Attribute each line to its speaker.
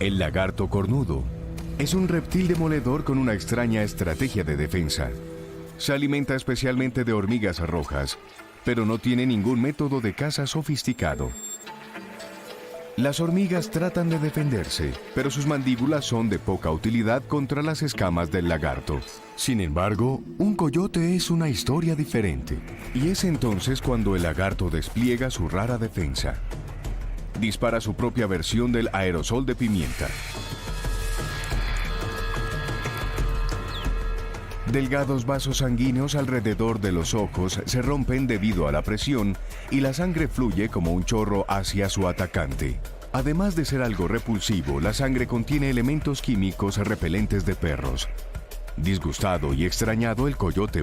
Speaker 1: El lagarto cornudo es un reptil demoledor con una extraña estrategia de defensa. Se alimenta especialmente de hormigas rojas, pero no tiene ningún método de caza sofisticado. Las hormigas tratan de defenderse, pero sus mandíbulas son de poca utilidad contra las escamas del lagarto. Sin embargo, un coyote es una historia diferente, y es entonces cuando el lagarto despliega su rara defensa. Dispara su propia versión del aerosol de pimienta. Delgados vasos sanguíneos alrededor de los ojos se rompen debido a la presión y la sangre fluye como un chorro hacia su atacante. Además de ser algo repulsivo, la sangre contiene elementos químicos repelentes de perros. Disgustado y extrañado, el coyote